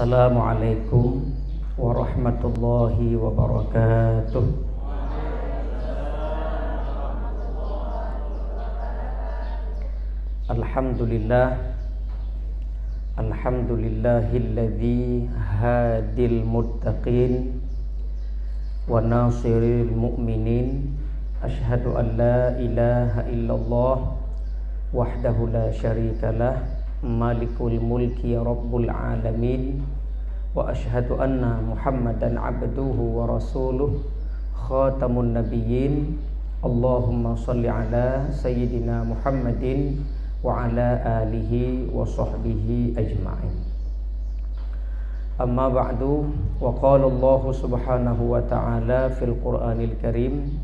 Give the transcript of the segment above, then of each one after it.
Assalamualaikum warahmatullahi wabarakatuh. Alhamdulillahilladzi hadil muttaqin wa nasiril mu'minin. Asyhadu an la ilaha illallah wahdahu la syarikalah malikul mulki rabbul alamin. Wa asyhadu anna muhammadan abduhu wa rasuluh khatamun nabiyyin. Allahumma salli ala sayyidina Muhammadin wa ala alihi wa sahbihi ajma'in. Amma ba'du, wa qala Allah subhanahu wa ta'ala fil Qur'anil Karim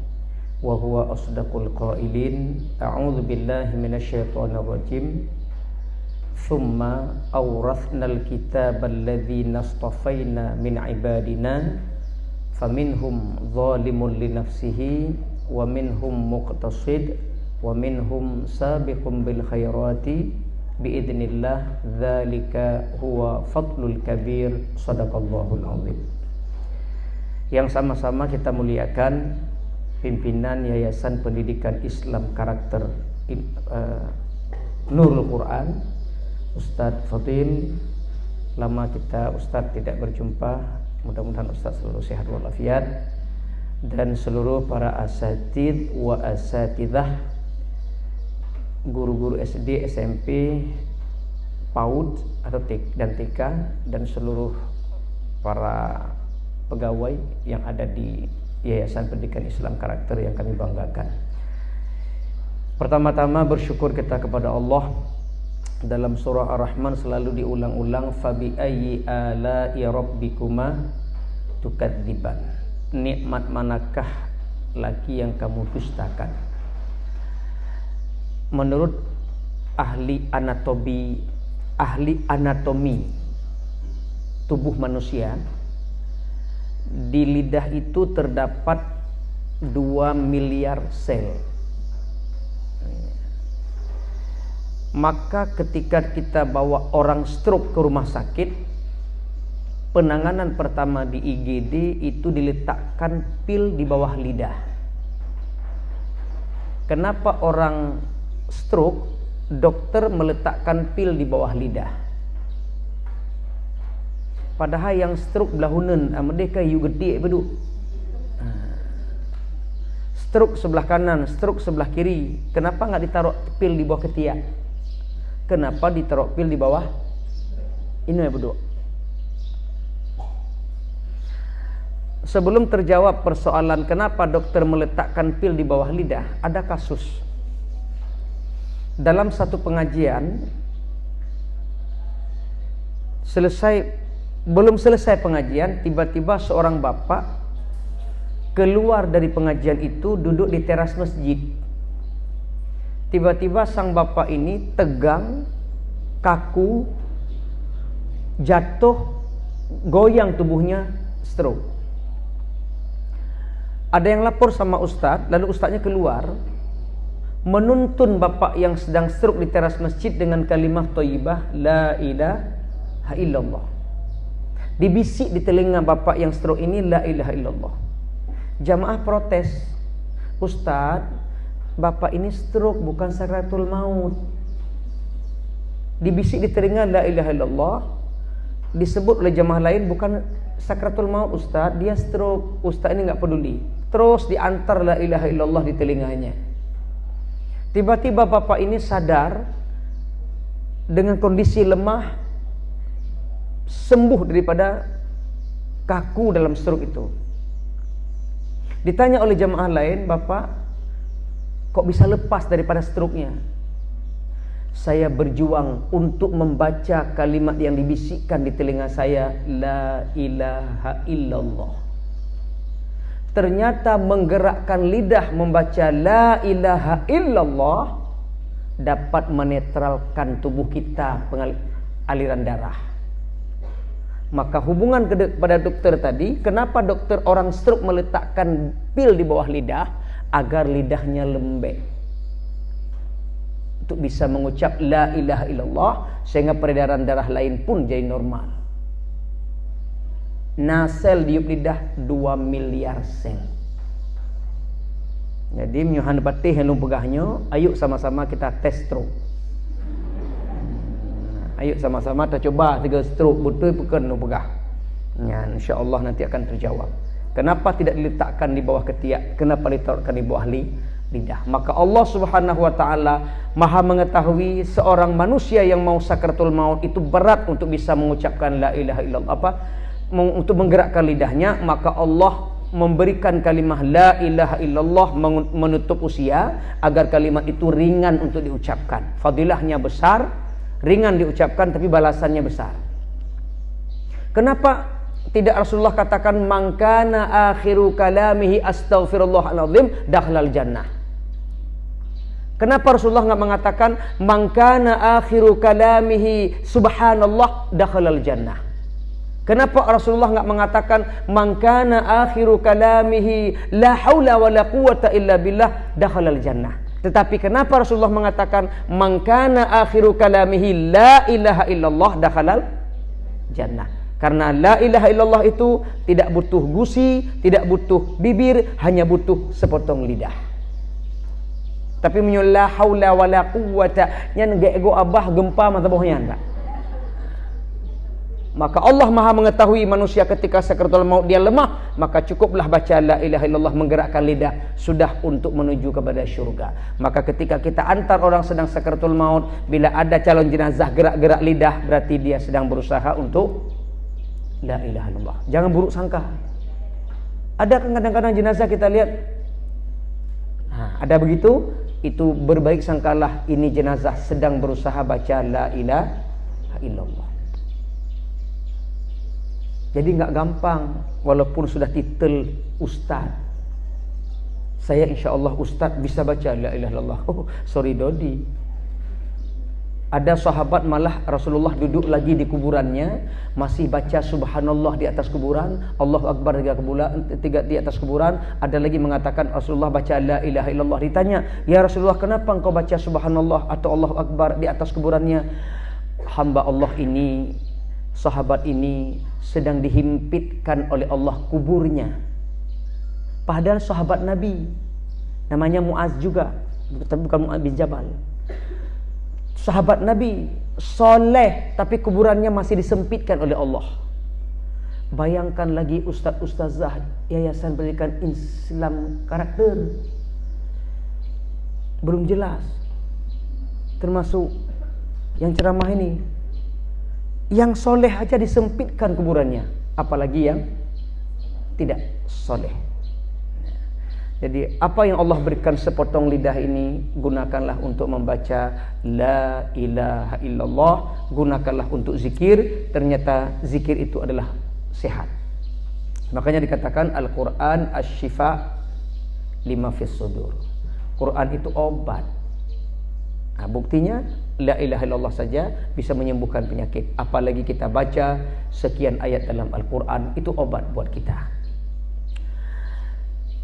wa huwa asdaqul qailin. A'udzu billahi minasyaitonir rajim. Thumma awrathnal kitabal ladzina astafaina min ibadina faminhum zalimun li nafsihi wa minhum muqtasid wa minhum sabiqun bil khairati biidznillah. Dzalika huwa fadlul kabir. Shadaqallahul azim. Yang sama-sama kita muliakan pimpinan Yayasan Pendidikan Islam Karakter Nurul Quran, Ustadz Fadil. Lama kita Ustadz tidak berjumpa, mudah-mudahan Ustadz selalu sehat walafiat. Dan seluruh para asatidz wa asatidzah, guru-guru SD, SMP, PAUD atau dan TK, dan seluruh para pegawai yang ada di Yayasan Pendidikan Islam Karakter yang kami banggakan. Pertama-tama bersyukur kita kepada Allah. Dalam surah Ar-Rahman selalu diulang-ulang, fabi ayyi ala'i rabbikuma tukadziban. Nikmat manakah lagi yang kamu dustakan? Menurut ahli anatomi tubuh manusia, di lidah itu terdapat 2 miliar sel. Maka ketika kita bawa orang stroke ke rumah sakit, penanganan pertama di IGD itu diletakkan pil di bawah lidah. Kenapa orang stroke dokter meletakkan pil di bawah lidah? Padahal yang stroke belahunan merdeka yu gede bedu. Stroke sebelah kanan, stroke sebelah kiri. Kenapa enggak ditaruh pil di bawah ketiak? Kenapa ditaruh pil di bawah ini ya bedu? Sebelum terjawab persoalan kenapa dokter meletakkan pil di bawah lidah, ada kasus. Dalam satu pengajian, belum selesai pengajian, tiba-tiba seorang bapak keluar dari pengajian itu, duduk di teras masjid. Tiba-tiba sang bapak ini tegang, kaku, jatuh, goyang tubuhnya, stroke. Ada yang lapor sama ustadz, lalu ustadznya keluar menuntun bapak yang sedang stroke di teras masjid dengan kalimah thayyibah la ilaha illallah. Dibisik di telinga bapak yang stroke ini la ilaha illallah. Jamaah protes, ustadz, bapak ini stroke bukan sakratul maut. Dibisik di telinga la ilaha illallah, disebut oleh jamaah lain bukan sakratul maut ustaz, dia stroke. Ustaz ini enggak peduli, terus diantar la ilaha illallah di telinganya. Tiba-tiba bapak ini sadar dengan kondisi lemah, sembuh daripada kaku dalam stroke itu. Ditanya oleh jamaah lain, bapak kok bisa lepas daripada stroke-nya? Saya berjuang untuk membaca kalimat yang dibisikkan di telinga saya, la ilaha illallah. Ternyata menggerakkan lidah membaca la ilaha illallah dapat menetralkan tubuh kita aliran darah. Maka hubungan kepada dokter tadi, kenapa dokter orang stroke meletakkan pil di bawah lidah? Agar lidahnya lembek untuk bisa mengucap la ilaha illallah, sehingga peredaran darah lain pun jadi normal. Nah, sel diup lidah 2 miliar sel. Jadi menyuhan patih yang pegahnya, ayo sama-sama kita tes stroke. Ayo sama-sama kita coba 3 stroke betul bukan pegah. Ya, insya-Allah nanti akan terjawab. Kenapa tidak diletakkan di bawah ketiak? Kenapa diletakkan di bawah lidah? Maka Allah Subhanahu wa taala Maha mengetahui seorang manusia yang mau sakaratul maut itu berat untuk bisa mengucapkan la ilaha illallah untuk menggerakkan lidahnya, maka Allah memberikan kalimah la ilaha illallah menutup usia agar kalimat itu ringan untuk diucapkan. Fadilahnya besar, ringan diucapkan tapi balasannya besar. Kenapa tidak Rasulullah katakan man kana akhiru kalamihi astaghfirullahalazim dakhalal jannah? Kenapa Rasulullah enggak mengatakan man kana akhiru kalamihi subhanallah dakhalal jannah? Kenapa Rasulullah enggak mengatakan man kana akhiru kalamihi la haula wala quwata illa billah dakhalal jannah? Tetapi kenapa Rasulullah mengatakan man kana akhiru kalamihi la ilaha illallah dakhalal jannah? Karena la ilaha illallah itu tidak butuh gusi, tidak butuh bibir, hanya butuh sepotong lidah. Tapi menyul la haula wala quwwata nyan ego abah gempa mata bohnya enggak. Maka Allah Maha mengetahui manusia ketika sakaratul maut dia lemah, maka cukuplah baca la ilaha illallah menggerakkan lidah sudah untuk menuju kepada syurga. Maka ketika kita antar orang sedang sakaratul maut, bila ada calon jenazah gerak-gerak lidah, berarti dia sedang berusaha untuk la ilaha illallah. Jangan buruk sangka. Ada kadang-kadang jenazah kita lihat, ada begitu, itu berbaik sangkalah ini jenazah sedang berusaha baca la ilaha illallah. Jadi enggak gampang walaupun sudah titel ustaz. Saya insya-Allah ustaz bisa baca la ilaha illallah. Oh, sorry Dodi. Ada sahabat malah Rasulullah duduk lagi di kuburannya masih baca subhanallah di atas kuburan, Allahu akbar tiga di atas kuburan. Ada lagi mengatakan Rasulullah baca la ilaha illallah. Ditanya, "Ya Rasulullah, kenapa engkau baca subhanallah atau Allahu akbar di atas kuburannya?" Hamba Allah ini, sahabat ini sedang dihimpitkan oleh Allah kuburnya. Padahal sahabat Nabi, namanya Muaz juga, tapi bukan Muaz bin Jabal. Sahabat Nabi soleh, tapi kuburannya masih disempitkan oleh Allah. Bayangkan lagi ustaz-ustazah Yayasan Pendidikan Islam Karakter, belum jelas, termasuk yang ceramah ini, yang soleh aja disempitkan kuburannya, apalagi yang tidak soleh. Jadi apa yang Allah berikan sepotong lidah ini, gunakanlah untuk membaca la ilaha illallah, gunakanlah untuk zikir. Ternyata zikir itu adalah sehat. Makanya dikatakan Al-Quran asy-syifa lima fis sudur. Quran itu obat. Nah, buktinya la ilaha illallah saja bisa menyembuhkan penyakit. Apalagi kita baca sekian ayat dalam Al-Quran, itu obat buat kita.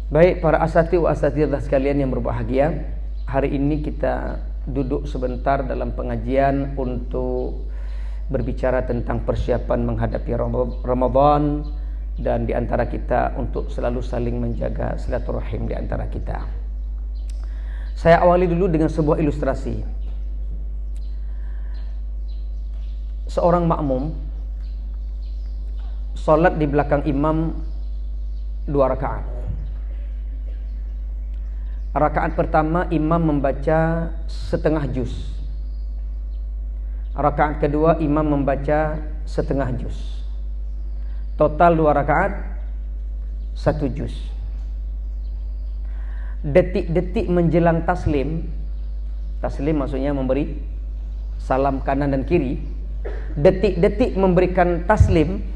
Baik para asatidz wa asatidzah sekalian yang berbahagia, hari ini kita duduk sebentar dalam pengajian untuk berbicara tentang persiapan menghadapi Ramadan, dan di antara kita untuk selalu saling menjaga silaturahim di antara kita. Saya awali dulu dengan sebuah ilustrasi. Seorang makmum salat di belakang imam 2 rakaat. Rakaat pertama imam membaca setengah juz. Rakaat kedua imam membaca setengah juz. Total 2 rakaat 1 juz. Detik-detik menjelang taslim, taslim maksudnya memberi salam kanan dan kiri. Detik-detik memberikan taslim,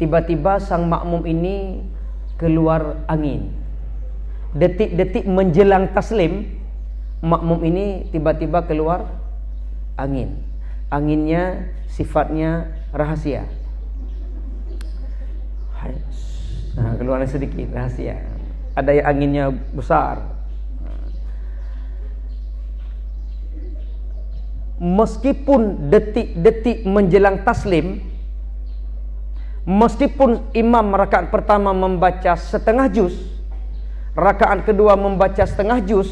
tiba-tiba sang makmum ini keluar angin. Detik-detik menjelang taslim, makmum ini tiba-tiba keluar angin. Anginnya sifatnya rahasia. Nah, keluarnya sedikit rahasia. Ada yang anginnya besar. Meskipun detik-detik menjelang taslim, Meskipun imam rakaat pertama membaca setengah juz, rakaat kedua membaca setengah juz,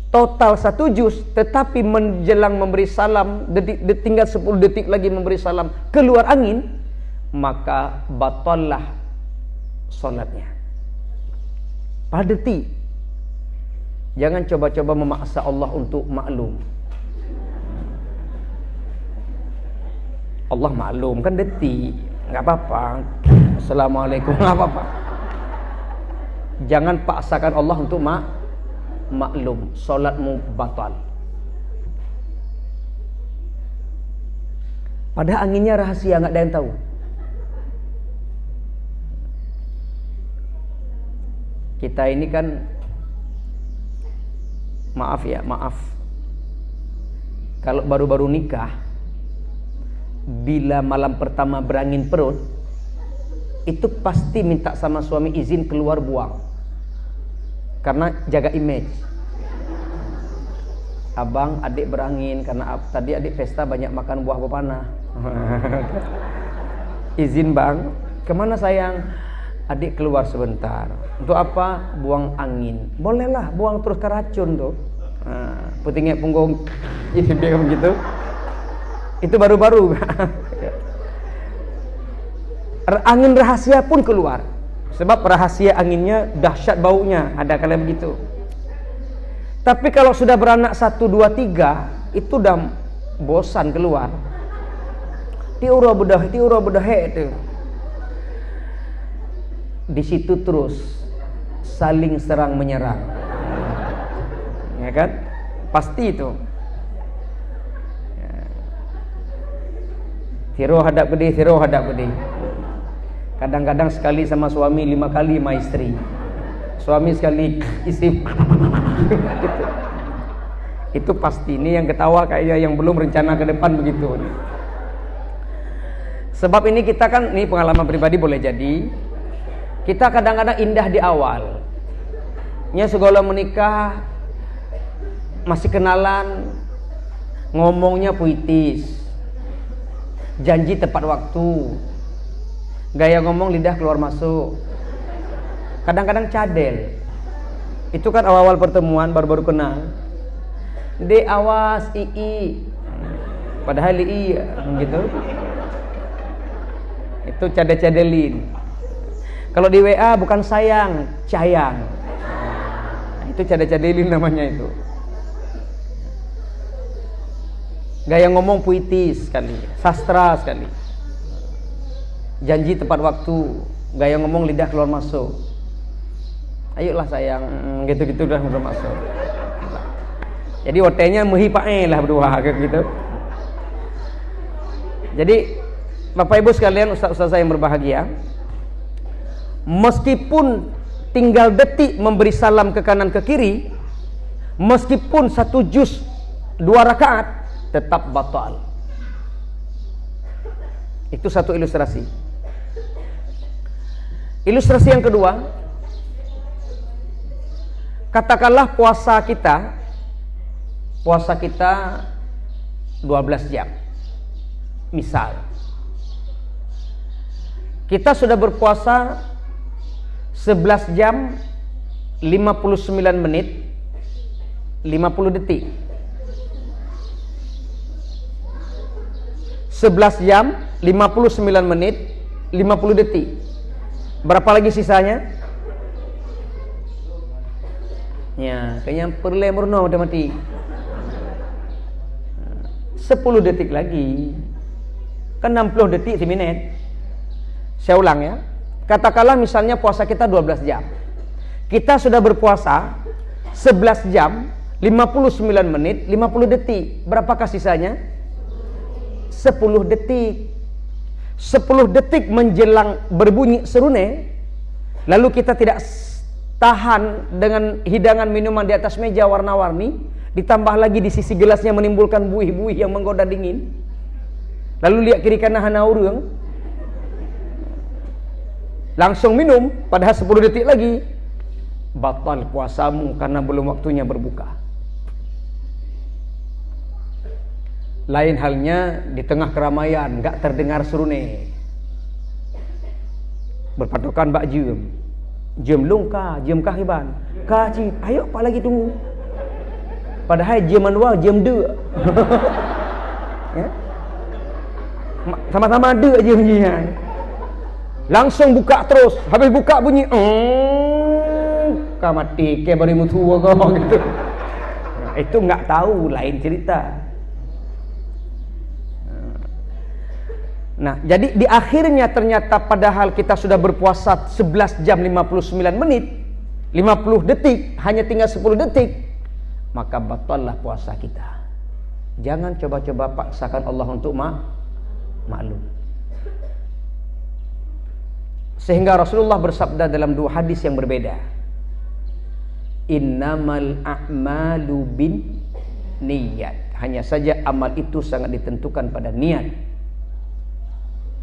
total 1 juz, tetapi menjelang memberi salam, tinggal 10 detik lagi memberi salam, keluar angin, maka batallah solatnya. Pada detik. Jangan coba-coba memaksa Allah untuk maklum. Allah maklum kan detik, nggak apa-apa. Assalamualaikum, nggak apa-apa. Jangan paksakan Allah untuk maklum, solatmu batal. Padahal anginnya rahasia, nggak ada yang tahu. Kita ini kan, maaf, kalau baru-baru nikah, bila malam pertama berangin perut, itu pasti minta sama suami izin keluar buang, karena jaga image. Abang, adik berangin karena tadi adik pesta banyak makan buah pepana. Izin bang, kemana sayang? Adik keluar sebentar. Untuk apa? Buang angin. Bolehlah, buang terus ke racun tuh. Putingnya punggung, jadi dia begitu. Itu baru-baru. Angin rahasia pun keluar. Sebab rahasia anginnya dahsyat baunya, ada kala begitu. Tapi kalau sudah beranak 1, 2, 3, itu udah bosan keluar. Tiura bedah itu. Di situ terus saling serang menyerang. Ya kan? Pasti itu. Tiro hadap gede. Kadang-kadang sekali sama suami, 5 kali sama istri. Suami sekali, istri. Gitu. Itu pasti. Ini yang ketawa kayaknya yang belum rencana ke depan begitu. Sebab ini kita kan, ini pengalaman pribadi boleh jadi. Kita kadang-kadang indah di awal. Segala menikah, masih kenalan, ngomongnya puitis. Janji tepat waktu, gaya ngomong lidah keluar masuk, kadang-kadang cadel. Itu kan awal-awal pertemuan, baru-baru kenal. Dek awas ii, padahal ii gitu. Itu cadel-cadelin. Kalau di WA bukan sayang, cayang. Itu cadel-cadelin namanya itu. Gaya ngomong puitis sekali, sastra sekali. Janji tepat waktu, gaya ngomong lidah keluar masuk. Ayolah sayang, gitu-gitu udah keluar masuk. Jadi otenya mehipae lah berdua kayak gitu. Jadi Bapak Ibu sekalian, ustaz-ustaz saya yang berbahagia, meskipun tinggal detik memberi salam ke kanan ke kiri, meskipun 1 juz 2 rakaat, tetap batal. Itu satu ilustrasi. Ilustrasi yang kedua, katakanlah puasa kita 12 jam. Misal kita sudah berpuasa 11 jam 59 menit 50 detik. 11 jam 59 menit 50 detik. Berapa lagi sisanya? Ya, kayaknya perle murno udah mati. 10 detik lagi. Kan 60 detik semenit. Saya ulang ya. Katakanlah misalnya puasa kita 12 jam. Kita sudah berpuasa 11 jam 59 menit 50 detik. Berapakah sisanya? 10 detik. 10 detik menjelang berbunyi serune, lalu kita tidak tahan dengan hidangan minuman di atas meja warna-warni, ditambah lagi di sisi gelasnya menimbulkan buih-buih yang menggoda dingin, lalu lihat kiri kanan hana urang, langsung minum, padahal 10 detik lagi, batal puasamu karena belum waktunya berbuka. Lain halnya di tengah keramaian, gak terdengar serune. berpatokan bak jam. Jam longkah, jam kahiban. Kaci, ayo apa lagi tunggu. Padahal jam manual jam 2. Ya? Sama-sama ada je bunyinya. Langsung buka terus. Habis buka bunyi, kau mati ke barimu tua kau gitu. Itu enggak tahu, lain cerita. Nah, jadi di akhirnya ternyata padahal kita sudah berpuasa 11 jam 59 menit, 50 detik, hanya tinggal 10 detik, maka batallah puasa kita. Jangan coba-coba paksakan Allah untuk maklum. Sehingga Rasulullah bersabda dalam 2 hadis yang berbeda, innamal a'malu bin niyat. Hanya saja amal itu sangat ditentukan pada niat.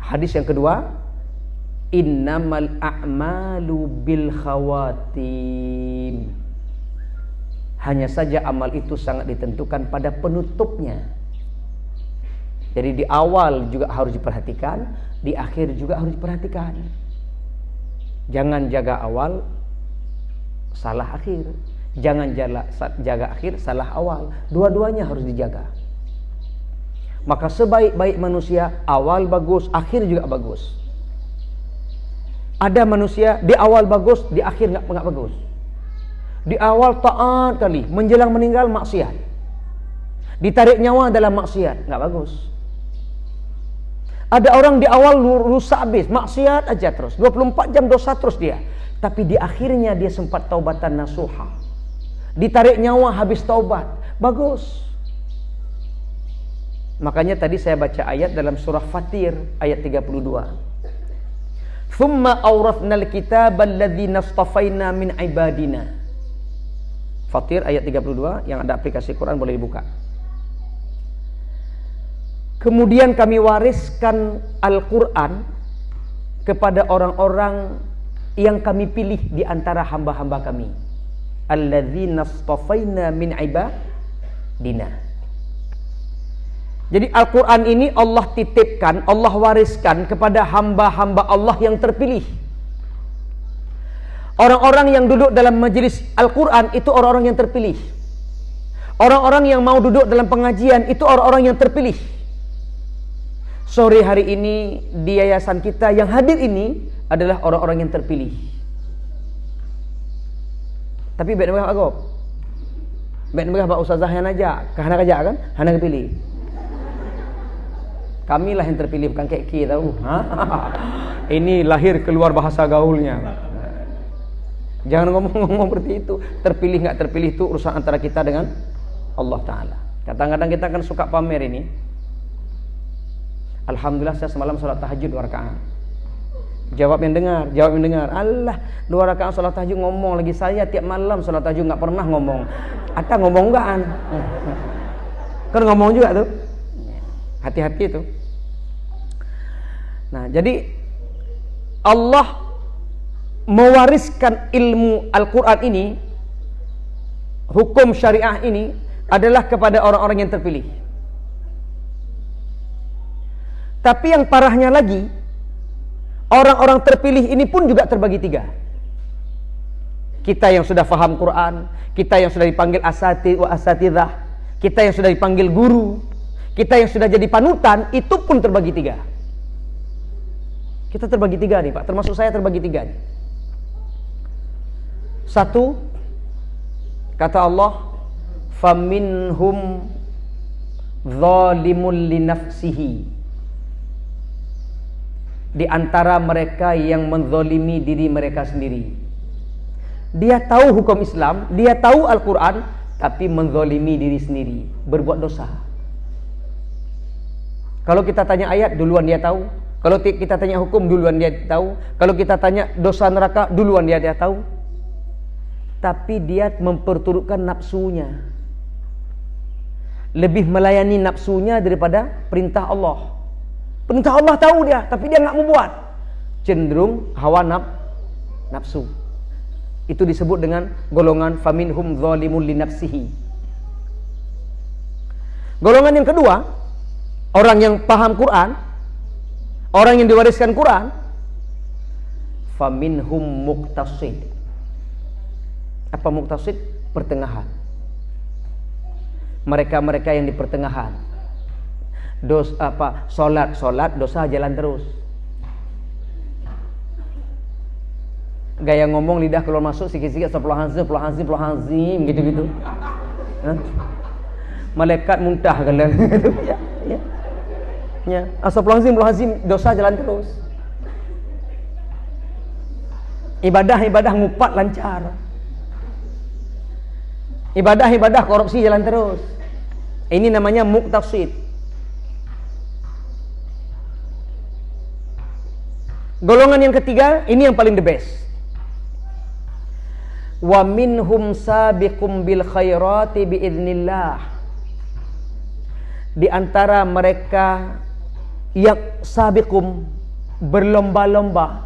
Hadis yang kedua, innamal a'malu bil khawatim. Hanya saja amal itu sangat ditentukan pada penutupnya. Jadi di awal juga harus diperhatikan, di akhir juga harus diperhatikan. Jangan jaga awal, salah akhir. Jangan jaga akhir, salah awal. Dua-duanya harus dijaga. Maka sebaik-baik manusia, awal bagus, akhir juga bagus. Ada manusia di awal bagus, di akhir enggak bagus. Di awal taat kali, menjelang meninggal maksiat. Ditarik nyawa dalam maksiat, enggak bagus. Ada orang di awal rusak habis, maksiat aja terus, 24 jam dosa terus dia. Tapi di akhirnya dia sempat taubatan nasuha. Ditarik nyawa habis taubat, bagus. Makanya tadi saya baca ayat dalam surah Fatir ayat 32. Thumma awrathnal kitaba alladhina istafaina min ibadina. Fatir ayat 32, yang ada aplikasi Quran boleh dibuka. Kemudian kami wariskan Al-Quran kepada orang-orang yang kami pilih di antara hamba-hamba kami. Alladzina istafaina min ibadina. Jadi Al-Quran ini Allah titipkan, Allah wariskan kepada hamba-hamba Allah yang terpilih. Orang-orang yang duduk dalam majelis Al-Quran itu orang-orang yang terpilih. Orang-orang yang mau duduk dalam pengajian itu orang-orang yang terpilih. Sore hari ini di yayasan kita yang hadir ini adalah orang-orang yang terpilih. Tapi baik nama agak. Baik nama Pak Ustazah yang ajak, kahana ajak kan? Hana kepilih. Kamilah yang terpilih, bukan kayak kita tahu. Ini lahir keluar bahasa gaulnya. Jangan ngomong-ngomong seperti itu. Terpilih nggak terpilih itu urusan antara kita dengan Allah Ta'ala. Kadang-kadang kita kan suka pamer ini. Alhamdulillah saya semalam sholat tahajud 2 rakaat. Jawab yang dengar. Allah, 2 rakaat sholat tahajud ngomong lagi. Saya tiap malam sholat tahajud nggak pernah ngomong. Ata ngomong nggak an? Kan ngomong juga tuh. Hati-hati itu. Nah, jadi Allah mewariskan ilmu Al-Quran ini, hukum syariah ini adalah kepada orang-orang yang terpilih. Tapi yang parahnya lagi, orang-orang terpilih ini pun juga terbagi 3. Kita yang sudah faham Quran, kita yang sudah dipanggil asatidz wa asatidzah, kita yang sudah dipanggil guru, kita yang sudah jadi panutan, itu pun terbagi 3. Kita terbagi 3 nih Pak, termasuk saya terbagi 3 nih. 1, kata Allah, faminhum zalimun li nafsihi. Di antara mereka yang menzalimi diri mereka sendiri. Dia tahu hukum Islam, dia tahu Al-Quran, tapi menzalimi diri sendiri, berbuat dosa. Kalau kita tanya ayat, duluan dia tahu. Kalau kita tanya hukum, duluan dia tahu. Kalau kita tanya dosa neraka, duluan dia tahu. Tapi dia memperturutkan nafsunya. Lebih melayani nafsunya daripada perintah Allah. Perintah Allah tahu dia, tapi dia nggak mau buat. Cenderung hawa nafsu. Itu disebut dengan golongan faminhum zalimun li nafsihi. Golongan yang kedua, orang yang paham Quran, orang yang diwariskan Quran, faminhum muqtasid. Apa muqtasid? Pertengahan. Mereka-mereka yang di pertengahan. Solat dosa jalan terus. Gaya ngomong lidah keluar masuk sikit-sikit, astagfirullahalazim gitu-gitu. Malaikat muntah kan gitu. Ya. Astagfirullahalazim, dosa jalan terus. Ibadah ngupat lancar. Ibadah korupsi jalan terus. Ini namanya muqtasid. Golongan yang ketiga, ini yang paling the best. Wa minhum sabiqum bil khairati biidznillah. Di antara mereka yang sabiqum, berlomba-lomba,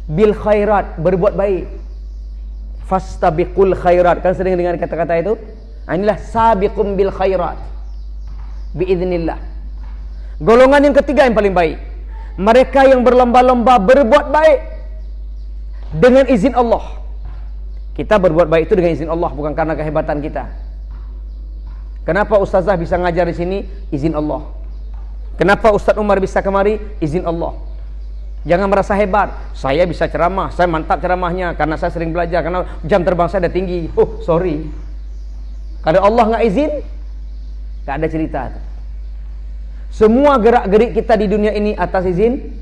bil khairat, berbuat baik. Fastabiqul khairat, kan sering dengar kata-kata itu? Inilah sabiqum bil khairat biidznillah. Golongan yang ketiga yang paling baik, mereka yang berlomba-lomba berbuat baik dengan izin Allah. Kita berbuat baik itu dengan izin Allah, bukan karena kehebatan kita. Kenapa ustazah bisa ngajar di sini? Izin Allah. Kenapa Ustaz Umar bisa kemari? Izin Allah. Jangan merasa hebat. Saya bisa ceramah, saya mantap ceramahnya karena saya sering belajar, karena jam terbang saya udah tinggi. Oh, sorry. Kalau Allah nggak izin, nggak ada cerita. Semua gerak-gerik kita di dunia ini atas izin.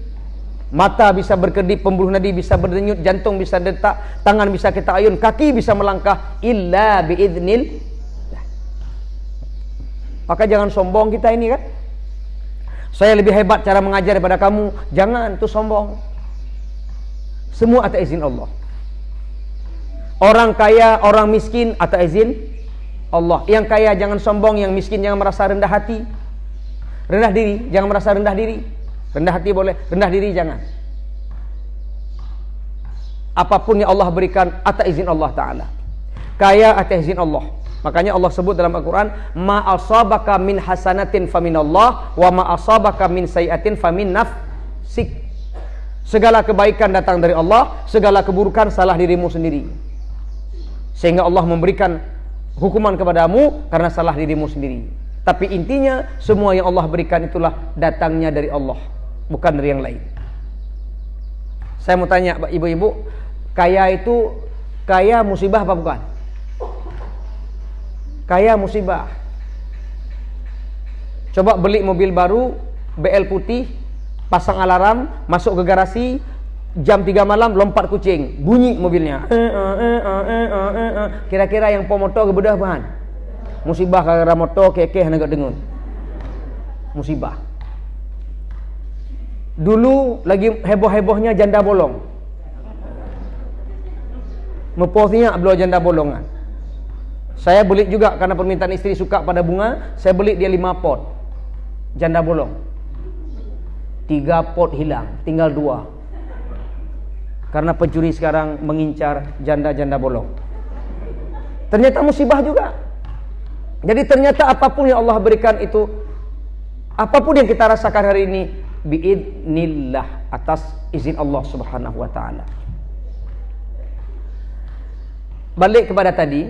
Mata bisa berkedip, pembuluh nadi bisa berdenyut, jantung bisa detak, tangan bisa kita ayun, kaki bisa melangkah, illa biidznil. Maka jangan sombong kita ini kan. Saya lebih hebat cara mengajar daripada kamu. Jangan, itu sombong. Semua atas izin Allah. Orang kaya, orang miskin atas izin Allah. Yang kaya jangan sombong, yang miskin jangan merasa rendah hati. Rendah diri, jangan merasa rendah diri. Rendah hati boleh, rendah diri jangan. Apapun yang Allah berikan atas izin Allah Ta'ala. Kaya atas izin Allah. Makanya Allah sebut dalam Al-Quran, ma asabaka min hasanatin faminallah, wa ma asabaka min sayiatin famin nafsik. Segala kebaikan datang dari Allah, segala keburukan salah dirimu sendiri. Sehingga Allah memberikan hukuman kepadamu karena salah dirimu sendiri. Tapi intinya semua yang Allah berikan itulah datangnya dari Allah, bukan dari yang lain. Saya mau tanya ibu-ibu, kaya itu kaya musibah apa bukan? Kaya musibah. Coba beli mobil baru, BL putih, pasang alarm, masuk ke garasi, jam 3 malam lompat kucing, bunyi mobilnya. Kira-kira yang pemoto kebedah bahan? Musibah karena moto kekeh negak dengun. Musibah. Dulu lagi heboh-hebohnya janda bolong. Mepostnya belum janda bolongan. Saya beli juga karena permintaan istri suka pada bunga, saya beli dia 5 pot. Janda bolong. 3 pot hilang, tinggal 2. Karena pencuri sekarang mengincar janda-janda bolong. Ternyata musibah juga. Jadi ternyata apapun yang Allah berikan itu, apapun yang kita rasakan hari ini, biidznillah, atas izin Allah Subhanahu wa ta'ala. Balik kepada tadi,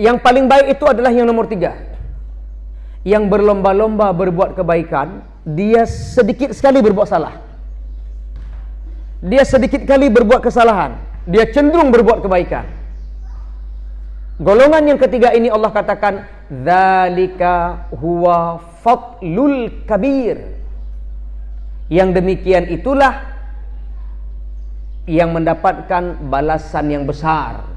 yang paling baik itu adalah yang nomor 3, yang berlomba-lomba berbuat kebaikan. Dia sedikit sekali berbuat salah, dia sedikit kali berbuat kesalahan, dia cenderung berbuat kebaikan. Golongan yang ketiga ini Allah katakan, dzalika huwa fadlul kabir. Yang demikian itulah yang mendapatkan balasan yang besar.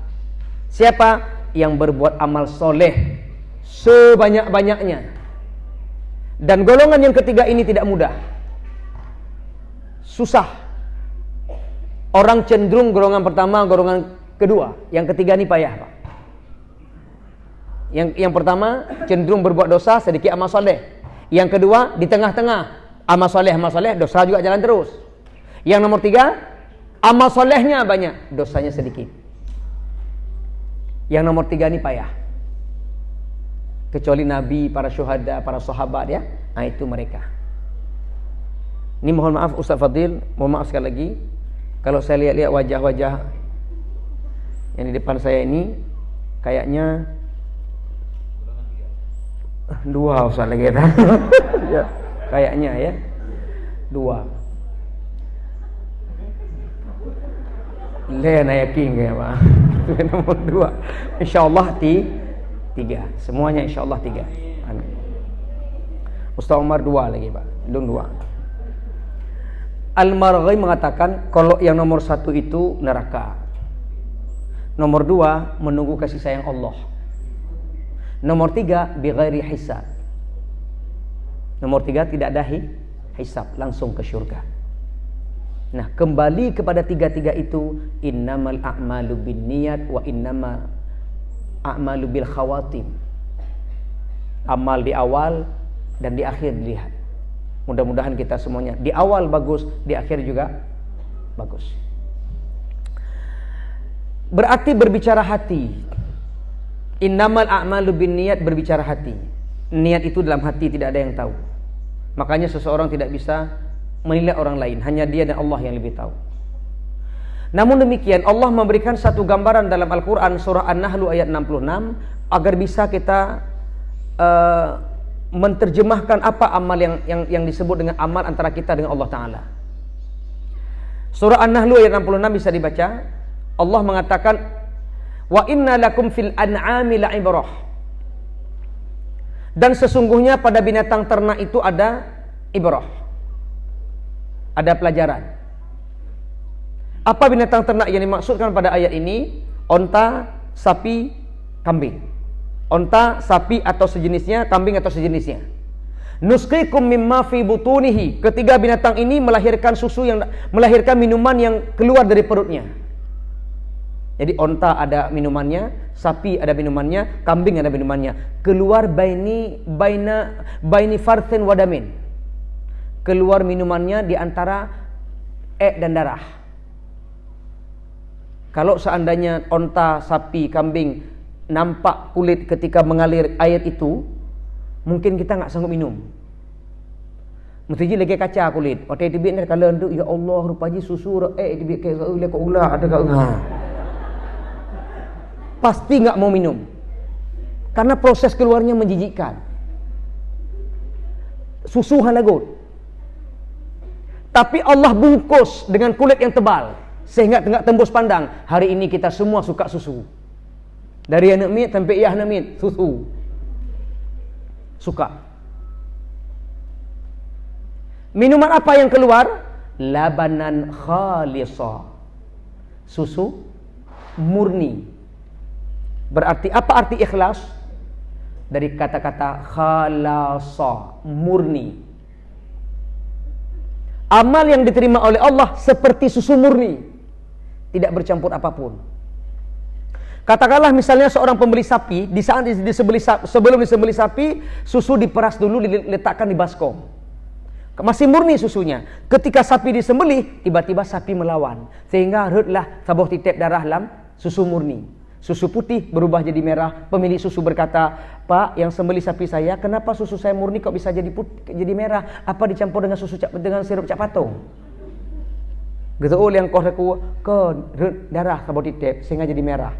Siapa? Yang berbuat amal soleh sebanyak-banyaknya. Dan golongan yang ketiga ini tidak mudah, susah. Orang cenderung golongan pertama, golongan kedua. Yang ketiga ini payah, Pak. Yang pertama cenderung berbuat dosa, sedikit amal soleh. Yang kedua di tengah-tengah, amal soleh, dosa juga jalan terus. Yang nomor 3, amal solehnya banyak, dosanya sedikit. Yang nomor 3 ini payah. Kecuali Nabi, para syuhada, para sahabat ya. Nah itu mereka. Ini mohon maaf Ustaz Fadil, mohon maaf sekali lagi kalau saya lihat-lihat wajah-wajah yang di depan saya ini kayaknya dua Ustaz lagi ya. Ya, kayaknya ya. Dua. Lena yakin ya Pak. Nomor 2. Insyaallah tiga. Semuanya insyaallah 3. Amin. Ustaz Umar 2 lagi Pak. Belum 2. Al-Marghai mengatakan kalau yang nomor 1 itu neraka. Nomor 2 menunggu kasih sayang Allah. Nomor 3 bighairi hisab. Nomor 3 tidak ada hisab, langsung ke syurga. Nah, kembali kepada 3 itu, innamal a'malu binniyat wa innama a'malu bil khawatim. Amal di awal dan di akhir dilihat. Mudah-mudahan kita semuanya di awal bagus, di akhir juga bagus. Berarti berbicara hati. Innamal a'malu binniyat, berbicara hati. Niat itu dalam hati, tidak ada yang tahu. Makanya seseorang tidak bisa menilai orang lain, hanya dia dan Allah yang lebih tahu. Namun demikian Allah memberikan satu gambaran dalam Al-Quran surah An-Nahl ayat 66 agar bisa kita menterjemahkan apa amal yang disebut dengan amal antara kita dengan Allah Ta'ala. Surah An-Nahl ayat 66 bisa dibaca. Allah mengatakan, wa inna lakum fil an'ami la'ibrah. Dan sesungguhnya pada binatang ternak itu ada ibrah, ada pelajaran. Apa binatang ternak yang dimaksudkan pada ayat ini? Onta, sapi, kambing. Onta, sapi atau sejenisnya, kambing atau sejenisnya. Nusqikum mimma fi butunihi. Ketiga binatang ini melahirkan melahirkan minuman yang keluar dari perutnya. Jadi onta ada minumannya, sapi ada minumannya, kambing ada minumannya. Keluar baini farthin wadamin. Keluar minumannya di antara dan darah. Kalau seandainya onta, sapi, kambing nampak kulit ketika mengalir air itu, mungkin kita nggak sanggup minum. Mesti lagi kaca kulit. Waktu itu biar kalau tu ya Allah rupanya susu itu biar kayak ulah ada kau. Pasti nggak mau minum karena proses keluarnya menjijikkan. Susu halagut. Tapi Allah bungkus dengan kulit yang tebal sehingga tidak tembus pandang. Hari ini kita semua suka susu. Dari anak mit sampai ayah anak mit, susu. Suka. Minuman apa yang keluar? Labanan khalisa. Susu murni. Berarti apa arti ikhlas? Dari kata-kata khalasa, murni. Amal yang diterima oleh Allah seperti susu murni, tidak bercampur apapun. Katakanlah misalnya seorang pembeli sapi, di saat sebelum disembeli sapi, susu diperas dulu, diletakkan di baskom. Masih murni susunya. Ketika sapi disembelih, tiba-tiba sapi melawan, sehingga redlah sabuh titik darah dalam susu murni. Susu putih berubah jadi merah. Pemilik susu berkata, Pak, yang sembelih sapi saya, kenapa susu saya murni kok bisa jadi merah? Apa dicampur dengan dengan sirup cak patung? Gitu yang kau darah sabuh titik sehingga jadi merah.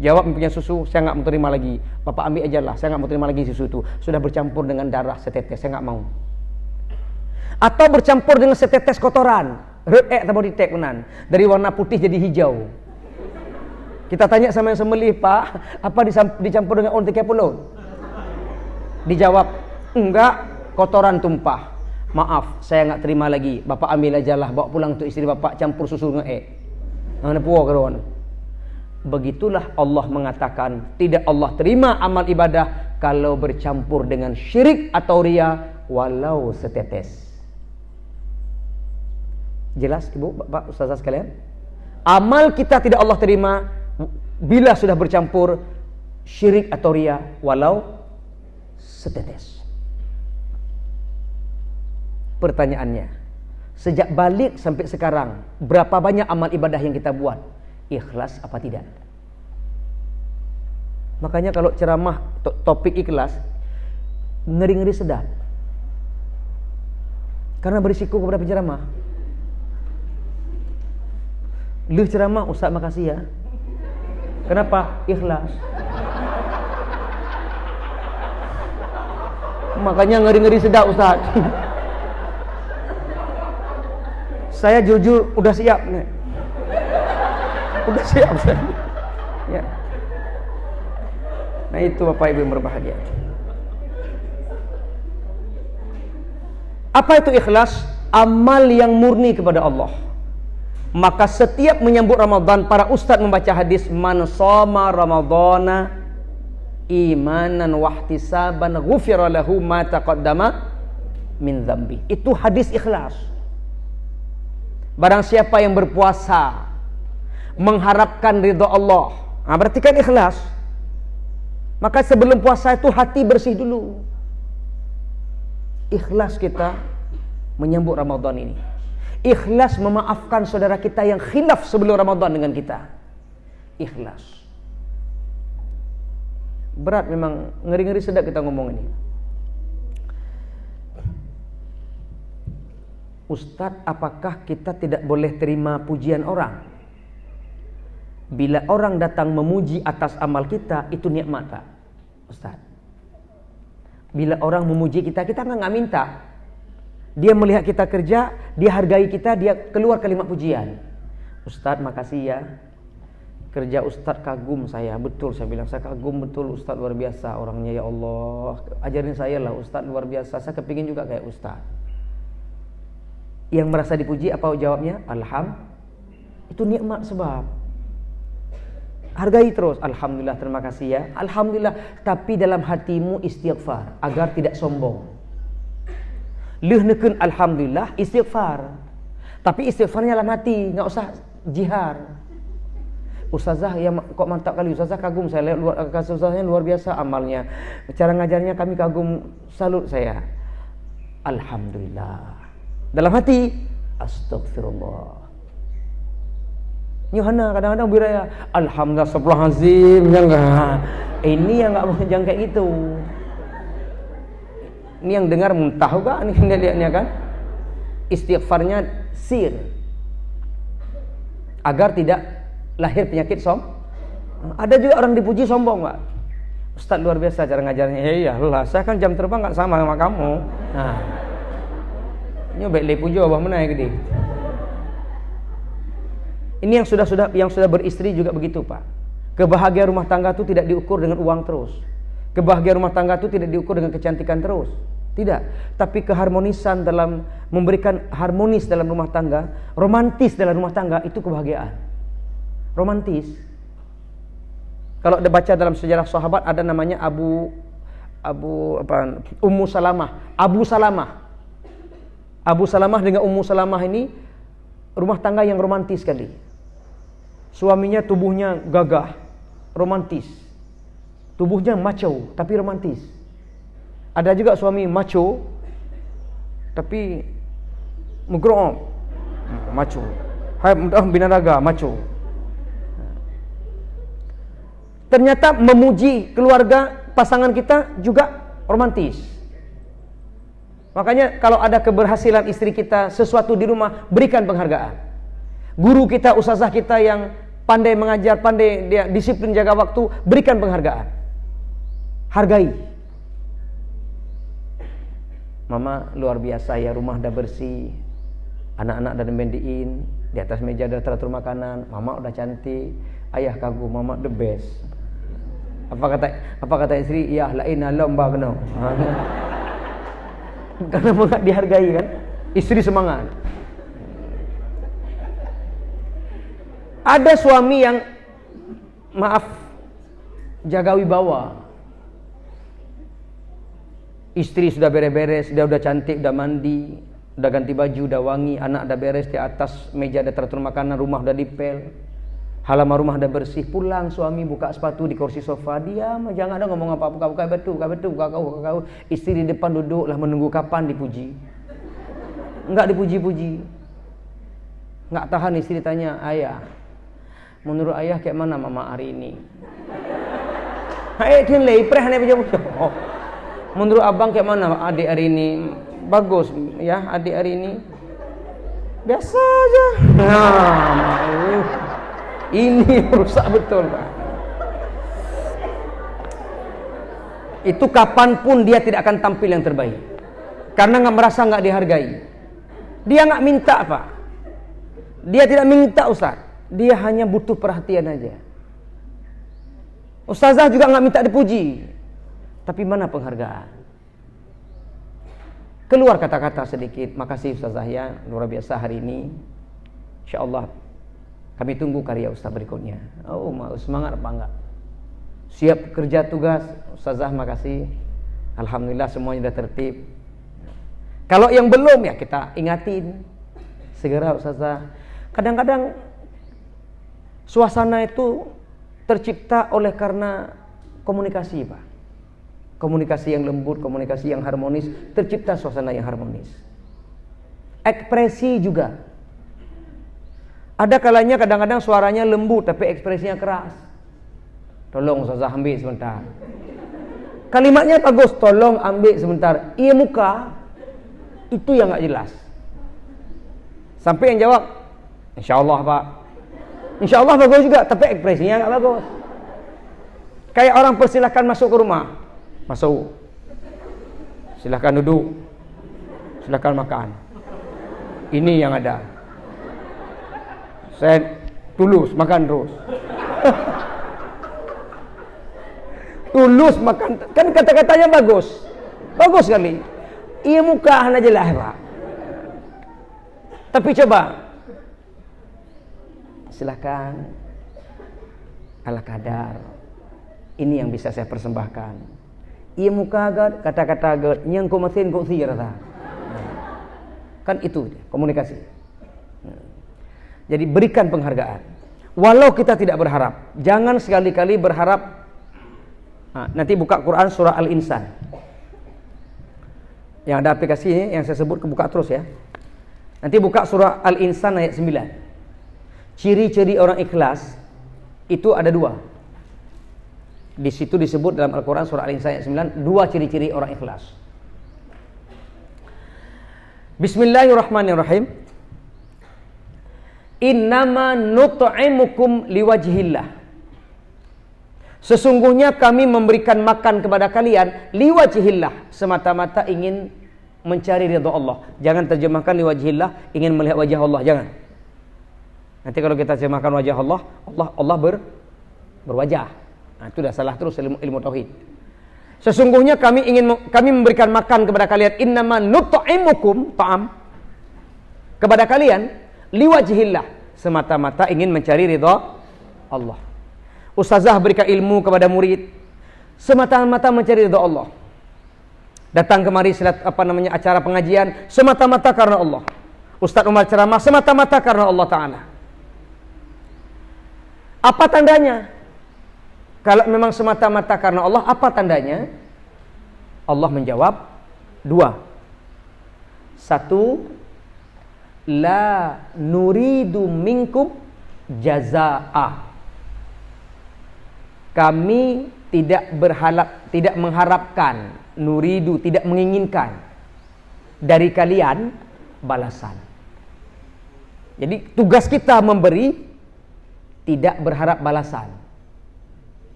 Jawab mempunyai susu, saya nggak mau terima lagi. Bapak ambil aja lah, saya nggak mau terima lagi susu itu. Sudah bercampur dengan darah setetes, saya nggak mau. Atau bercampur dengan setetes kotoran, sabuh titik menan, dari warna putih jadi hijau. Kita tanya sama yang sembelih, Pak, apa dicampur dengan onti kepulun? Dijawab, enggak, kotoran tumpah. Maaf, saya nggak terima lagi. Bapak ambil aja lah, bawa pulang untuk istri bapak, campur susu dengan Mana puas kawan? Begitulah Allah mengatakan, tidak Allah terima amal ibadah kalau bercampur dengan syirik atau riya, walau setetes. Jelas Ibu, Bapak, Ustazah sekalian? Amal kita tidak Allah terima bila sudah bercampur syirik atau riya, walau setetes. Pertanyaannya, sejak balik sampai sekarang, berapa banyak amal ibadah yang kita buat? Ikhlas apa tidak? Makanya kalau ceramah topik ikhlas, ngeri-ngeri sedap. Karena berisiko kepada penceramah. Lu ceramah, Ustaz makasih ya. Kenapa? Ikhlas. Makanya ngeri-ngeri sedap Ustaz. Saya jujur udah siap nih. Udah siap Ustaz. Ya. Nah itu Bapak Ibu yang berbahagia. Apa itu ikhlas? Amal yang murni kepada Allah. Maka setiap menyambut Ramadan, para ustadz membaca hadis man shoma ramadhana imanan wahtisaban ghufira lahu ma taqaddama min dzambi. Itu hadis ikhlas. Barang siapa yang berpuasa mengharapkan ridha Allah, berarti kan ikhlas. Maka sebelum puasa itu hati bersih dulu. Ikhlas kita menyambut Ramadan ini. Ikhlas memaafkan saudara kita yang khilaf sebelum Ramadan dengan kita. Ikhlas. Berat memang, ngeri-ngeri sedap kita ngomong ini. Ustadz, apakah kita tidak boleh terima pujian orang? Bila orang datang memuji atas amal kita, itu nikmat tak? Ustadz, bila orang memuji kita, kita nggak minta. Dia melihat kita kerja, dia hargai kita, dia keluar kalimat pujian. Ustadz makasih ya, kerja Ustadz kagum saya. Betul, saya bilang saya kagum betul, Ustadz luar biasa orangnya ya Allah. Ajarin saya lah, Ustadz luar biasa, saya kepingin juga kayak Ustadz. Yang merasa dipuji apa jawabnya? Alhamdulillah. Itu nikmat sebab. Hargai terus, alhamdulillah, terima kasih ya. Alhamdulillah, tapi dalam hatimu istighfar agar tidak sombong. Leuh neukeun alhamdulillah, istighfar. Tapi istighfarnya dalam hati, enggak usah jihar. Ustazah yang kok mantap kali, Ustazah kagum saya lihat Ustazahnya luar biasa amalnya. Cara ngajarnya kami kagum, salut saya. Alhamdulillah. Dalam hati, astagfirullah. Yohana kadang-kadang biraya, alhamdulillah astagfirullahalazim, jangan. Ini yang jangan kayak gitu. Ini yang dengar muntah juga nih lihatnya kan. Istighfarnya sir. Agar tidak lahir penyakit Ada juga orang dipuji sombong, Pak. Ustaz luar biasa cara ngajarnya. Ya iyalah, saya kan jam terbang enggak sama kamu. Nah. Ini baik lepuji abah mana ya gede. Ini yang sudah beristri juga begitu, Pak. Kebahagiaan rumah tangga itu tidak diukur dengan uang terus. Kebahagiaan rumah tangga itu tidak diukur dengan kecantikan terus. Tidak. Tapi keharmonisan dalam memberikan harmonis dalam rumah tangga, romantis dalam rumah tangga itu kebahagiaan. Romantis. Kalau dibaca dalam sejarah sahabat ada namanya Ummu Salamah, Abu Salamah. Abu Salamah dengan Ummu Salamah ini rumah tangga yang romantis sekali. Suaminya tubuhnya gagah, romantis. Tubuhnya macho, tapi romantis. Ada juga suami macho, tapi mugrom, macho. Hai binaraga, macho. Ternyata memuji keluarga pasangan kita juga romantis. Makanya kalau ada keberhasilan istri kita sesuatu di rumah, berikan penghargaan. Guru kita, ustazah kita yang pandai mengajar, pandai dia disiplin jaga waktu, berikan penghargaan. Hargai. Mama luar biasa ya, rumah udah bersih, anak-anak udah dimandiin, di atas meja udah teratur makanan, mama udah cantik, ayah kagum, mama the best. Apa kata istri? Ya lain lomba kena. Karena enggak dihargai kan, istri semangat. Ada suami yang jaga wibawa. Istri sudah beres-beres, dia udah cantik, udah mandi, udah ganti baju, udah wangi, anak udah beres di atas meja, ada teratur makanan, rumah udah dipel, halaman rumah udah bersih. Pulang suami buka sepatu di kursi sofa, diam, jangan ada ngomong apa-apa, buka kau. Istri di depan duduklah menunggu kapan dipuji. Enggak dipuji-puji. Enggak tahan istri tanya, ayah, menurut ayah kayak mana mama hari ini? Dia lepreh nih puja. Menurut abang kayak mana adik hari ini? bagus ya adik hari ini. Biasa aja. Nah, ini rusak betul, Pak. Itu kapanpun dia tidak akan tampil yang terbaik. Karena merasa nggak dihargai. Dia nggak minta, Pak. Dia tidak minta, Ustaz. Dia hanya butuh perhatian aja. Ustazah juga nggak minta dipuji. Tapi mana penghargaan? Keluar kata-kata sedikit, makasih Ustazah ya, luar biasa hari ini. InsyaAllah kami tunggu karya Ustaz berikutnya. Oh, mau semangat apa enggak? Siap kerja tugas, Ustazah makasih. Alhamdulillah semuanya sudah tertib. Kalau yang belum ya kita ingatin. Segera Ustazah. Kadang-kadang suasana itu tercipta oleh karena komunikasi, Pak. Komunikasi yang lembut, komunikasi yang harmonis, tercipta suasana yang harmonis. Ekspresi juga. Ada kalanya kadang-kadang suaranya lembut tapi ekspresinya keras. Tolong Ustazah ambil sebentar. Kalimatnya bagus, tolong ambil sebentar. Iya muka, itu yang gak jelas. Sampai yang jawab, InsyaAllah Pak. InsyaAllah bagus juga, tapi ekspresinya gak bagus. Kayak orang persilahkan masuk ke rumah. Masuk. Silahkan duduk. Silahkan makan. Ini yang ada. Saya tulus makan terus. Tulus makan. Kan kata-katanya bagus. Bagus sekali. Iya muka hanya jelas, Pak. Tapi coba. Silahkan. Ala kadar. Ini yang bisa saya persembahkan. Ia muka agak, kata-kata agak, yang kau mesin kau sih rasa. Kan itu komunikasi. Jadi berikan penghargaan. Walau kita tidak berharap, jangan sekali-kali berharap. Nanti buka Quran surah Al-Insan. Yang ada aplikasinya, yang saya sebut buka terus ya. Nanti buka surah Al-Insan ayat 9. Ciri-ciri orang ikhlas itu ada 2. Di situ disebut dalam Al-Quran surah Al-Insan ayat 9 2 ciri-ciri orang ikhlas. Bismillahirrahmanirrahim. Innama nut'imukum liwajhillah. Sesungguhnya kami memberikan makan kepada kalian liwajhillah, semata-mata ingin mencari ridha Allah. Jangan terjemahkan liwajhillah, ingin melihat wajah Allah, jangan. Nanti kalau kita terjemahkan wajah Allah, Allah berwajah. Nah, itu dah salah terus ilmu tauhid. Sesungguhnya kami memberikan makan kepada kalian, innama nut'imukum ta'am, kepada kalian liwajhillah, semata-mata ingin mencari ridha Allah. Ustazah berikan ilmu kepada murid semata-mata mencari ridha Allah. Datang kemari acara pengajian semata-mata karena Allah. Ustaz Umar ceramah semata-mata karena Allah Ta'ala. Apa tandanya? Kalau memang semata-mata karena Allah, apa tandanya? Allah menjawab 2. 1, la nuridu minkum jazaa. Kami tidak mengharapkan, nuridu tidak menginginkan dari kalian balasan. Jadi tugas kita memberi, tidak berharap balasan.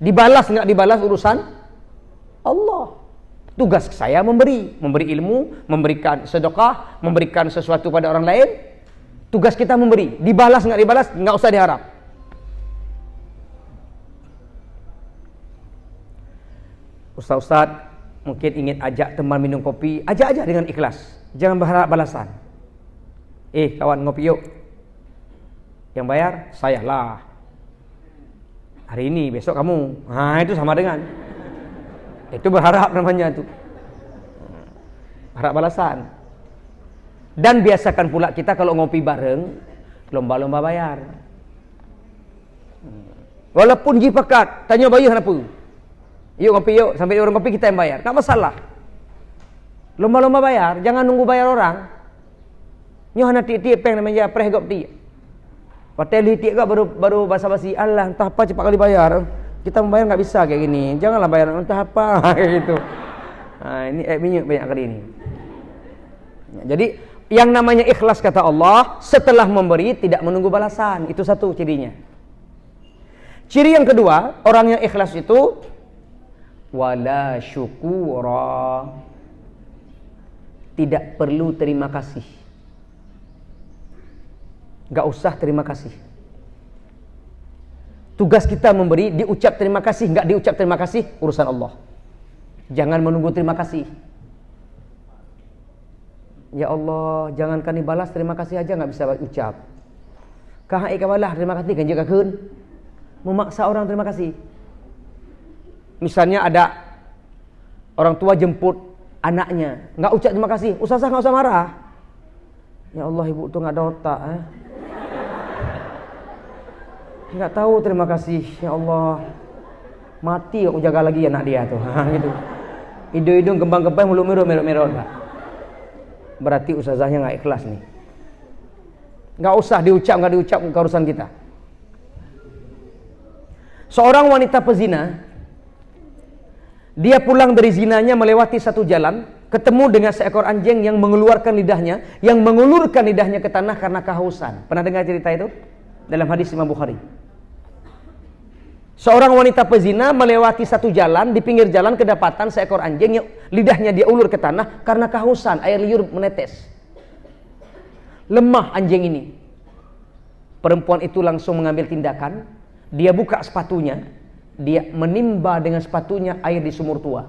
Dibalas nggak dibalas urusan Allah. Tugas saya memberi ilmu, memberikan sedekah, memberikan sesuatu pada orang lain. Tugas kita memberi. Dibalas nggak dibalas nggak usah diharap. Ustaz mungkin ingin ajak teman minum kopi, ajak aja dengan ikhlas. Jangan berharap balasan. Kawan ngopi yuk. Yang bayar saya lah. Hari ini, besok kamu. Nah, itu sama dengan. Itu berharap namanya itu. Harap balasan. Dan biasakan pula kita kalau ngopi bareng, lomba-lomba bayar. Walaupun jipakat, tanya bayar kenapa? Yuk ngopi yuk, sampai orang ngopi kita yang bayar. Tak masalah. Lomba-lomba bayar, jangan nunggu bayar orang. Nyoh nanti tiap peng namanya preh gop ti. Hotel hitik kak baru basa-basi. Allah entah apa cepat kali bayar. Kita membayar nggak bisa kayak gini. Janganlah bayar entah apa kayak gitu. Nah, ini minyak banyak kali ini. Jadi yang namanya ikhlas kata Allah, setelah memberi tidak menunggu balasan. Itu satu cirinya. Ciri yang kedua, orang yang ikhlas itu wala syukura. Tidak perlu terima kasih. Gak usah terima kasih. Tugas kita memberi, diucap terima kasih, gak diucap terima kasih, urusan Allah. Jangan menunggu terima kasih. Ya Allah, jangankan dibalas, terima kasih aja gak bisa ucap. Kahai kawalah, terima kasih kan jaga kun. Memaksa orang terima kasih. Misalnya ada orang tua jemput anaknya, gak ucap terima kasih, ustazah gak usah marah. Ya Allah, ibu tuh gak ada otak. Gak tahu terima kasih. Ya Allah, mati aku jaga lagi anak dia tuh. Gitu. Hidung-hidung kembang-kembang, mulut merah-merah. Berarti ustazahnya gak ikhlas nih. Gak usah diucap, gak diucap urusan kita. Seorang wanita pezina, dia pulang dari zinanya melewati satu jalan, ketemu dengan seekor anjing yang mengeluarkan lidahnya, yang mengulurkan lidahnya ke tanah karena kehausan. Pernah dengar cerita itu? Dalam hadis Imam Bukhari. Seorang wanita pezina melewati satu jalan, di pinggir jalan kedapatan seekor anjing yang lidahnya dia ulur ke tanah karena kehausan, air liur menetes. Lemah anjing ini. Perempuan itu langsung mengambil tindakan, dia buka sepatunya, dia menimba dengan sepatunya air di sumur tua.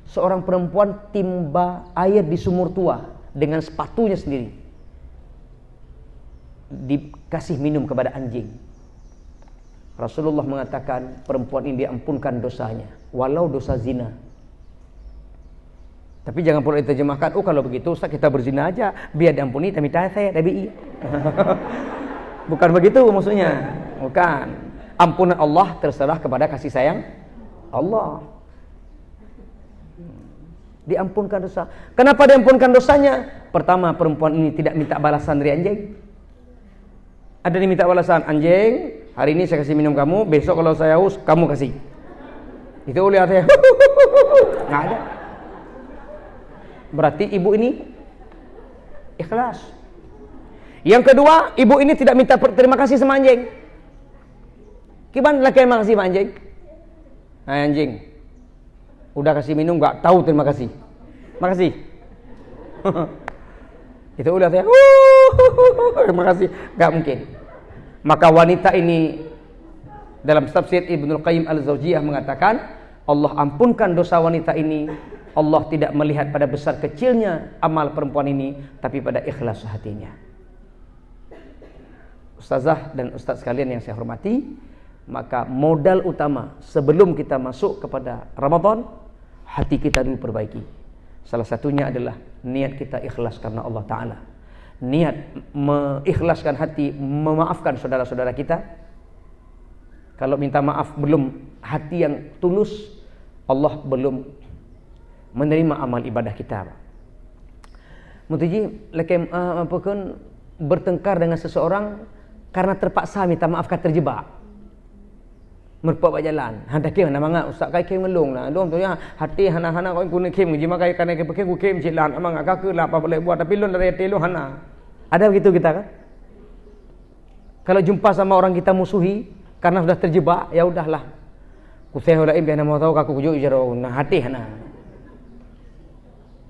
Seorang perempuan timba air di sumur tua dengan sepatunya sendiri. Dikasih minum kepada anjing. Rasulullah mengatakan perempuan ini diampunkan dosanya, walau dosa zina. Tapi jangan pula diterjemahkan, oh kalau begitu Ustaz kita berzina aja biar diampuni, tapi saya tabii. Bukan begitu maksudnya. Bukan. Ampunan Allah terserah kepada kasih sayang Allah. Diampunkan dosa. Kenapa diampunkan dosanya? Pertama, perempuan ini tidak minta balasan dari anjing. Ada yang minta balasan, anjing, hari ini saya kasih minum kamu, besok kalau saya haus, kamu kasih. Itu lihat saya. Nggak ada. Berarti ibu ini ikhlas. Yang kedua, ibu ini tidak minta terima kasih sama anjing. Gimana lagi terima kasih sama anjing? Nah anjing, udah kasih minum nggak tahu terima kasih. Makasih. Itu udah saya. Terima kasih. Nggak mungkin. Maka wanita ini dalam tafsir Ibnul Qayyim Al-Zawjiyah mengatakan, Allah ampunkan dosa wanita ini. Allah tidak melihat pada besar kecilnya amal perempuan ini, tapi pada ikhlas hatinya. Ustazah dan ustaz sekalian yang saya hormati, maka modal utama sebelum kita masuk kepada Ramadan, hati kita dulu perbaiki. Salah satunya adalah niat kita ikhlas karena Allah Ta'ala. Niat mengikhlaskan hati, memaafkan saudara-saudara kita. Kalau minta maaf belum hati yang tulus, Allah belum menerima amal ibadah kita. Mutuji lekem apakun bertengkar dengan seseorang karena terpaksa minta maaf kan terjebak. Merpok jalan. Hendak ke mana mangak ustaz kai ke melung lah. Dong tu ya hati hana-hana kau guna kem jima kai kana ke pakai ku kem jilan amang agak ke lah apa boleh buat tapi lon dari telu hana. Ada begitu kita kan? Kalau jumpa sama orang kita musuhi karena sudah terjebak, ya udahlah. Ku saya udah impian mau tahu aku kujuk jero nah hati hana.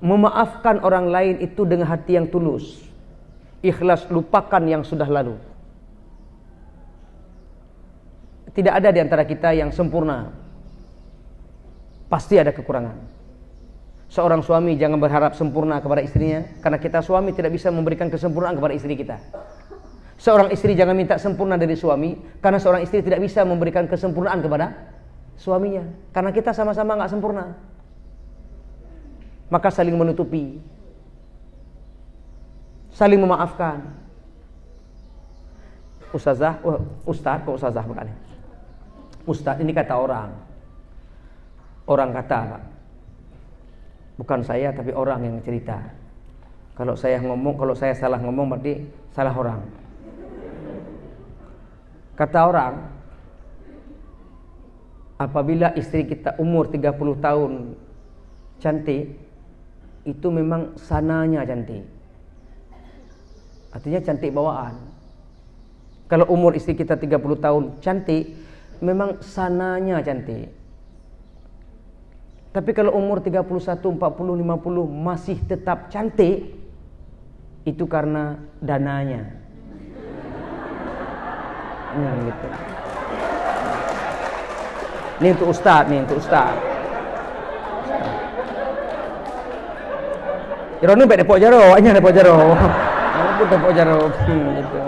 Memaafkan orang lain itu dengan hati yang tulus. Ikhlas, lupakan yang sudah lalu. Tidak ada di antara kita yang sempurna. Pasti ada kekurangan. Seorang suami jangan berharap sempurna kepada istrinya, karena kita suami tidak bisa memberikan kesempurnaan kepada istri kita. Seorang istri jangan minta sempurna dari suami, karena seorang istri tidak bisa memberikan kesempurnaan kepada suaminya, karena kita sama-sama nggak sempurna. Maka saling menutupi, saling memaafkan. Ustazah, ustaz, kok ustazah bukan? Ustaz ini kata orang. Orang kata, bukan saya tapi orang yang cerita. Kalau saya ngomong, kalau saya salah ngomong berarti salah orang. Kata orang, apabila istri kita umur 30 tahun cantik, itu memang sananya cantik. Artinya cantik bawaan. Kalau umur istri kita 30 tahun cantik, memang sananya cantik. Tapi kalau umur 31, 40, 50 masih tetap cantik, itu karena dananya. Gitu. Ini untuk ustaz, untuk ustaz. Ironi baik depok jaro, hanya depok jaro. Aku depok jaro, gitu.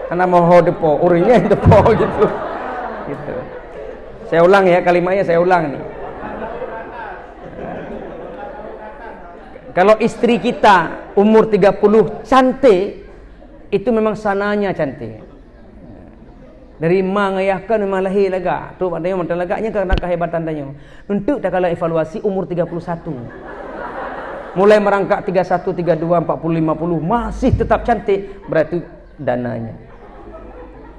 Karena mau depok, urinya depok gitu. Gitu. Saya ulang ya, kalimatnya saya ulang nih. Kalau istri kita umur 30 cantik, itu memang sananya cantik. Dari mangayahkan memang lahir laga. Tu maknanya mantan laganya karena kehebatan tanya. Untuk tak kala evaluasi umur 31. Mulai merangkak 31, 32, 40, 50 masih tetap cantik, berarti dananya.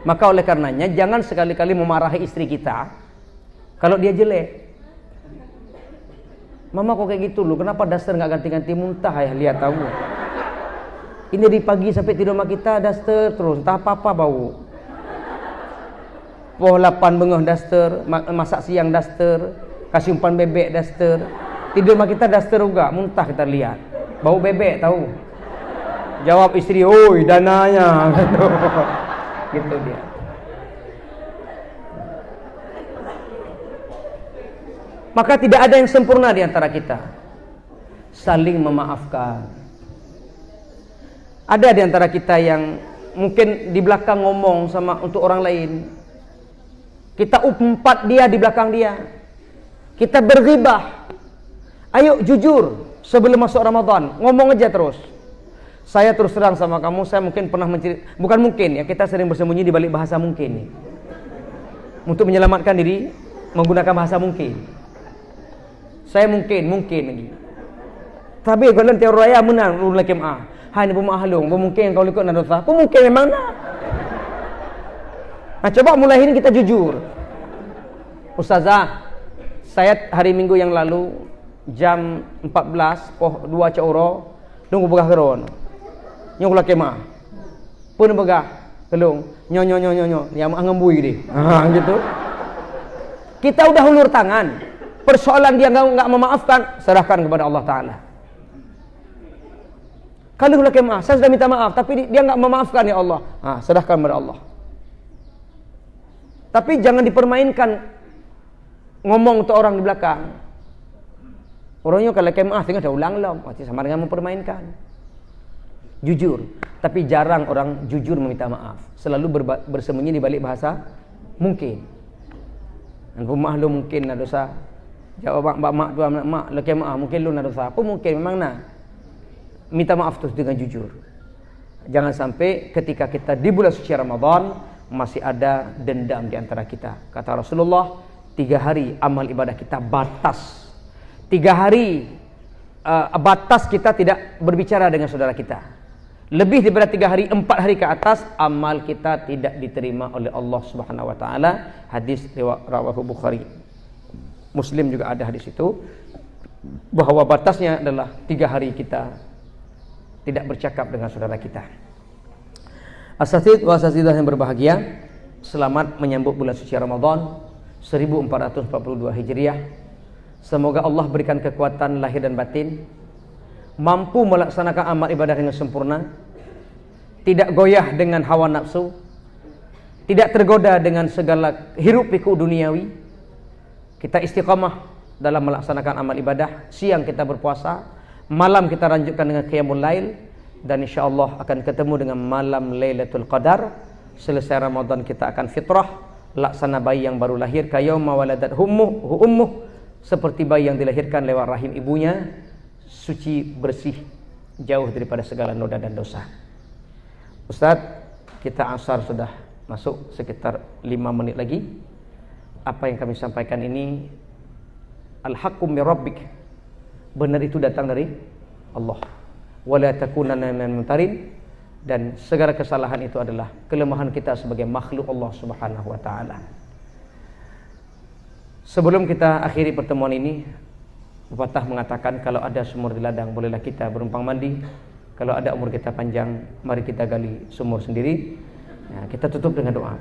Maka oleh karenanya jangan sekali-kali memarahi istri kita kalau dia jelek. Mama kok kayak gitu lu, kenapa daster nggak ganti-ganti muntah ya, lihat tahu. Ini dari pagi sampai tidur sama kita daster terus, entah apa-apa bau. Poh 8 bengah daster, masak siang daster, kasih umpan bebek daster. Tidur sama kita daster juga, muntah kita lihat. Bau bebek tahu. Jawab istri, "Oi, dananya." Gitu dia. Maka tidak ada yang sempurna di antara kita. Saling memaafkan. Ada di antara kita yang mungkin di belakang ngomong sama untuk orang lain. Kita umpat dia di belakang dia. Kita berghibah. Ayo jujur sebelum masuk Ramadan, ngomong aja terus. Saya terus terang sama kamu, saya mungkin pernah bukan mungkin ya, kita sering bersembunyi di balik bahasa mungkin. Untuk menyelamatkan diri menggunakan bahasa mungkin. Saya mungkin lagi. Tapi kalau nanti orang raya menang ulun laki maah. Hai ni pemahalung, mungkin kau ikut nak dosa. Mungkin memang nak. Nah, coba mulai ini kita jujur. Ustazah, saya hari Minggu yang lalu jam 14 poh 2 cauro nunggu begah keron. Nyong laki mah. Pun begah kelung nyo yang ngembui deh. Gitu. Kita udah hulur tangan. Persoalan dia enggak memaafkan, serahkan kepada Allah Taala. Kalau laki mah, saya sudah minta maaf tapi dia enggak memaafkan ya Allah. Serahkan kepada Allah. Tapi jangan dipermainkan ngomong untuk orang di belakang. Orangnya kalau kemah tinggal dah ulang pasti sama dengan mempermainkan. Jujur, tapi jarang orang jujur meminta maaf. Selalu bersembunyi di balik bahasa mungkin. Dan rumah lu mungkin ada dosa. Jawab mak tu mak lu kemah mungkin lu ada dosa. Apa mungkin memang nak minta maaf terus dengan jujur. Jangan sampai ketika kita di bulan suci Ramadan masih ada dendam di antara kita. Kata Rasulullah, 3 hari amal ibadah kita batas. 3 hari batas kita tidak berbicara dengan saudara kita. Lebih daripada 3 hari, 4 hari ke atas amal kita tidak diterima oleh Allah Subhanahu wa taala. Hadis riwayat Bukhari. Muslim juga ada hadis itu bahwa batasnya adalah 3 hari kita tidak bercakap dengan saudara kita. Asatid wa asatidah yang berbahagia, selamat menyambut bulan suci Ramadan 1442 Hijriah. Semoga Allah berikan kekuatan lahir dan batin, mampu melaksanakan amal ibadah dengan sempurna, tidak goyah dengan hawa nafsu, tidak tergoda dengan segala hiruk pikuk duniawi. Kita istiqamah dalam melaksanakan amal ibadah. Siang kita berpuasa, malam kita lanjutkan dengan qiyamul lail, dan insyaallah akan ketemu dengan malam Lailatul Qadar. Selesai Ramadan kita akan fitrah, laksana bayi yang baru lahir, kayauma waladat ummuh, seperti bayi yang dilahirkan lewat rahim ibunya, suci, bersih, jauh daripada segala noda dan dosa. Ustaz, kita asar sudah masuk sekitar 5 menit lagi. Apa yang kami sampaikan ini al-haqqu min rabbik, benar itu datang dari Allah. Wala takunanna minal mumtarin, dan segala kesalahan itu adalah kelemahan kita sebagai makhluk Allah Subhanahu wa taala. Sebelum kita akhiri pertemuan ini, Pepatah mengatakan kalau ada sumur di ladang bolehlah kita berumpang mandi. Kalau ada umur kita panjang, mari kita gali sumur sendiri. Ya, kita tutup dengan doa.